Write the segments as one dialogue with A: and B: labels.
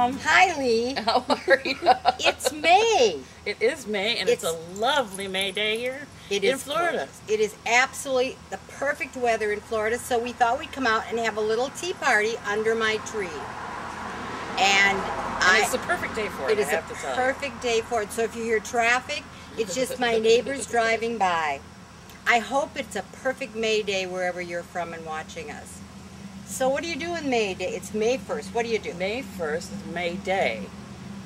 A: Mom.
B: Hi, Lee.
A: How are you?
B: It's May.
A: It is May, and it's a lovely May day here in Florida.
B: Gorgeous. It is absolutely the perfect weather in Florida, so we thought we'd come out and have a little tea party under my tree. And
A: it's the perfect day for it,
B: It is a perfect day for it. So if you hear traffic, it's just my neighbors driving by. I hope it's a perfect May day wherever you're from and watching us. So what do you do in May Day? It's May 1st. What do you do?
A: May 1st is May Day.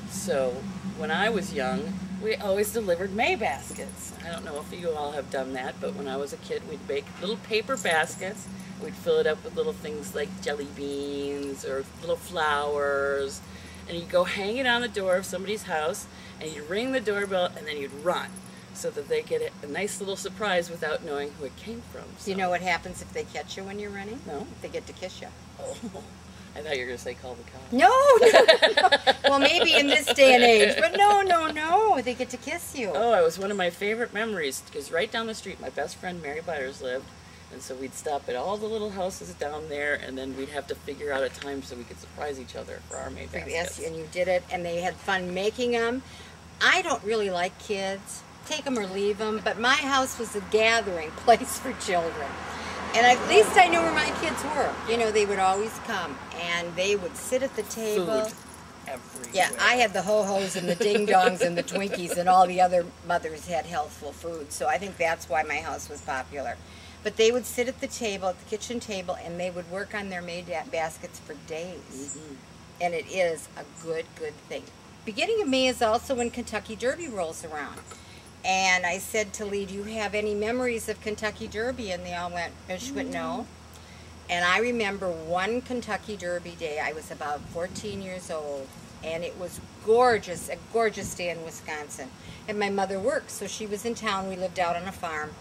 A: So when I was young, we always delivered May baskets. I don't know if you all have done that, but when I was a kid, we'd make little paper baskets. We'd fill it up with little things like jelly beans or little flowers. And you'd go hang it on the door of somebody's house, and you'd ring the doorbell, and then you'd run, so that they get a nice little surprise without knowing who it came from. So.
B: Do you know what happens if they catch you when you're running?
A: No.
B: They get to kiss you.
A: Oh, I thought you were going to say call the cops.
B: No. Well, maybe in this day and age, but no. They get to kiss you.
A: Oh, it was one of my favorite memories, because right down the street, my best friend Mary Byers lived, and so we'd stop at all the little houses down there, and then we'd have to figure out a time so we could surprise each other for our May baskets.
B: Yes, and you did it, and they had fun making them. I don't really like kids. Take them or leave them, but my house was a gathering place for children. And at least I knew where my kids were. You know, they would always come, and they would sit at the table.
A: Food everywhere.
B: Yeah, I had the ho-hos and the ding-dongs and the Twinkies, and all the other mothers had healthful food, so I think that's why my house was popular. But they would sit at the table, at the kitchen table, and they would work on their May baskets for days. Mm-hmm. And it is a good thing. Beginning of May is also when Kentucky Derby rolls around. And I said to Lee, do you have any memories of Kentucky Derby? And they all went, no. And I remember one Kentucky Derby day. I was about 14 years old, and it was gorgeous, a gorgeous day in Wisconsin. And my mother worked, so she was in town. We lived out on a farm.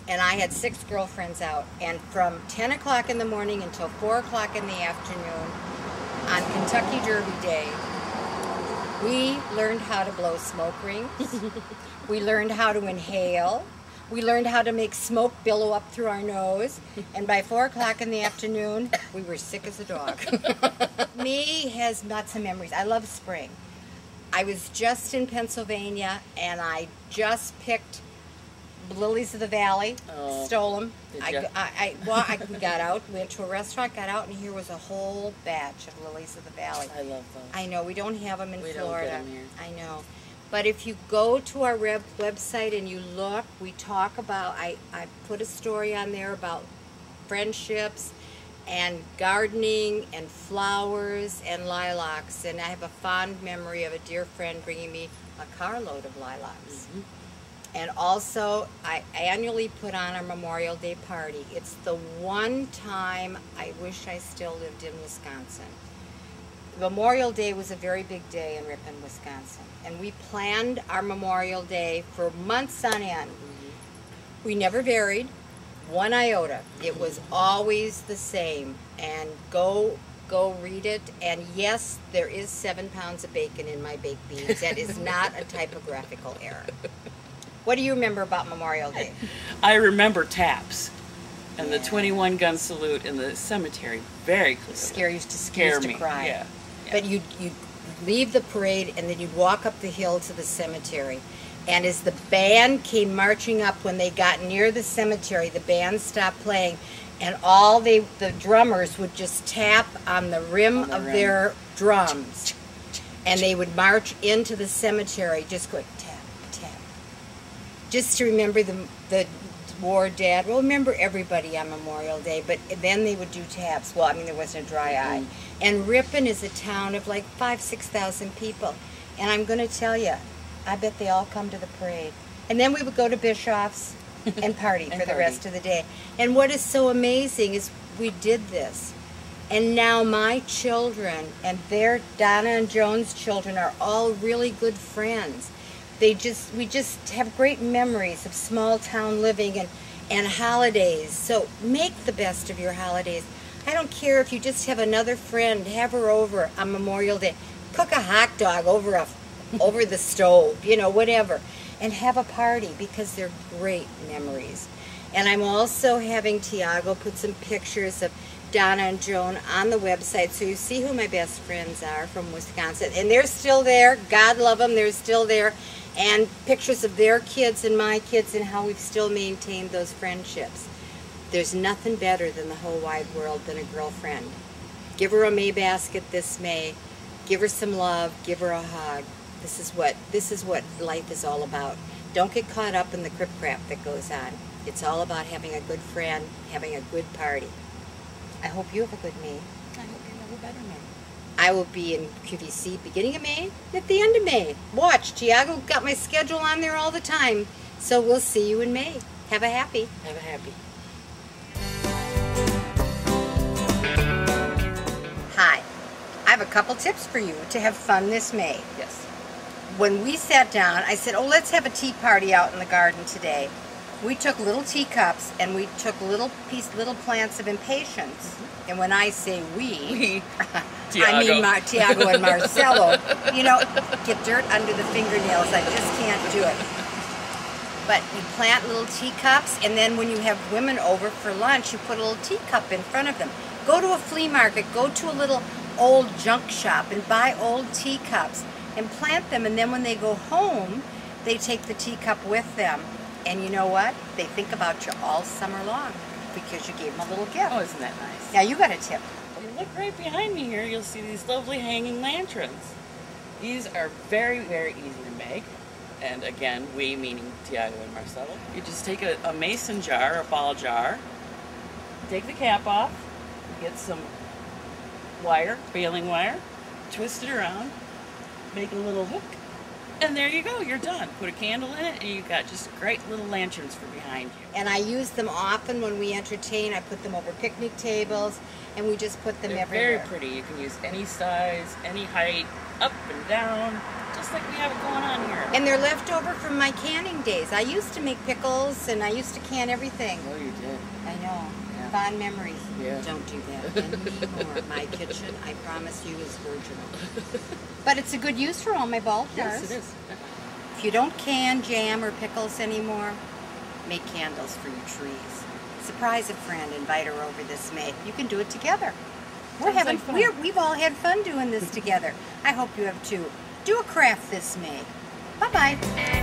B: And I had 6 girlfriends out. And from 10 o'clock in the morning until 4 o'clock in the afternoon on Kentucky Derby Day, we learned how to blow smoke rings. We learned how to inhale. We learned how to make smoke billow up through our nose. And by 4 o'clock in the afternoon, we were sick as a dog. Me has lots of memories. I love spring. I was just in Pennsylvania, and I just picked lilies of the valley, stole them. I got out, went to a restaurant, got out, and here was a whole batch of lilies of the valley.
A: I love those.
B: I know, we don't have them in Florida.
A: We don't get them here.
B: I know. But if you go to our website and you look, we talk about, I put a story on there about friendships and gardening and flowers and lilacs. And I have a fond memory of a dear friend bringing me a carload of lilacs. Mm-hmm. And also, I annually put on a Memorial Day party. It's the one time I wish I still lived in Wisconsin. Memorial Day was a very big day in Ripon, Wisconsin. And we planned our Memorial Day for months on end. Mm-hmm. We never varied one iota. It was always the same. And go read it. And yes, there is 7 pounds of bacon in my baked beans. That is not a typographical error. What do you remember about Memorial Day?
A: I remember taps and the 21 gun salute in the cemetery very clearly.
B: Used to cry.
A: Yeah.
B: But you'd leave the parade, and then you'd walk up the hill to the cemetery. And as the band came marching up, when they got near the cemetery, the band stopped playing, and all the drummers would just tap on the rim of their drums. And they would march into the cemetery just going tap, tap. Just to remember the war dead. Well, remember everybody on Memorial Day, but then they would do taps. Well, I mean, there wasn't a dry eye. And Ripon is a town of like 5,000–6,000 people. And I'm going to tell you, I bet they all come to the parade. And then we would go to Bischoff's and party for the rest of the day. And what is so amazing is we did this. And now my children and their Donna and Joan's children are all really good friends. We just have great memories of small town living and holidays. So make the best of your holidays. I don't care if you just have another friend, have her over on Memorial Day. Cook a hot dog over the stove, you know, whatever. And have a party, because they're great memories. And I'm also having Tiago put some pictures of Donna and Joan on the website so you see who my best friends are from Wisconsin. And they're still there. God love them. They're still there. And pictures of their kids and my kids and how we've still maintained those friendships. There's nothing better than the whole wide world than a girlfriend. Give her a May basket this May. Give her some love. Give her a hug. This is what life is all about. Don't get caught up in the crip crap that goes on. It's all about having a good friend, having a good party. I hope you have a good May.
A: I hope you have a better May.
B: I will be in QVC beginning of May, at the end of May. Watch, Tiago got my schedule on there all the time. So we'll see you in May. Have a happy.
A: Have a happy.
B: Hi. I have a couple tips for you to have fun this May.
A: Yes.
B: When we sat down, I said, oh, let's have a tea party out in the garden today. We took little teacups and we took little plants of impatiens. And when I say we I mean Tiago and Marcelo, you know, get dirt under the fingernails. I just can't do it. But you plant little teacups, and then when you have women over for lunch, you put a little teacup in front of them. Go to a flea market, go to a little old junk shop and buy old teacups and plant them, and then when they go home, they take the teacup with them. And you know what? They think about you all summer long because you gave them a little gift.
A: Oh, isn't that nice?
B: Now you got a tip.
A: If you look right behind me here, you'll see these lovely hanging lanterns. These are very, very easy to make. And again, we meaning Tiago and Marcelo. You just take a mason jar, a ball jar, take the cap off, get some wire, baling wire, twist it around, make a little hook, and there you go, you're done. Put a candle in it and you've got just great little lanterns for behind you.
B: And I use them often when we entertain. I put them over picnic tables and we just put them
A: They're
B: everywhere.
A: very pretty. You can use any size, any height, up and down, just like we have it going on here.
B: And they're left over from my canning days. I used to make pickles and I used to can everything.
A: Oh, you did.
B: I know.
A: Yeah.
B: Fond memories.
A: Yeah.
B: Don't do that anymore. My kitchen, I promise you, is virginal. But it's a good use for all my bulb jars.
A: Yes, it is.
B: If you don't can jam or pickles anymore, make candles for your trees. Surprise a friend, invite her over this May. You can do it together. We've all had fun doing this together. I hope you have too. Do a craft this May. Bye-bye.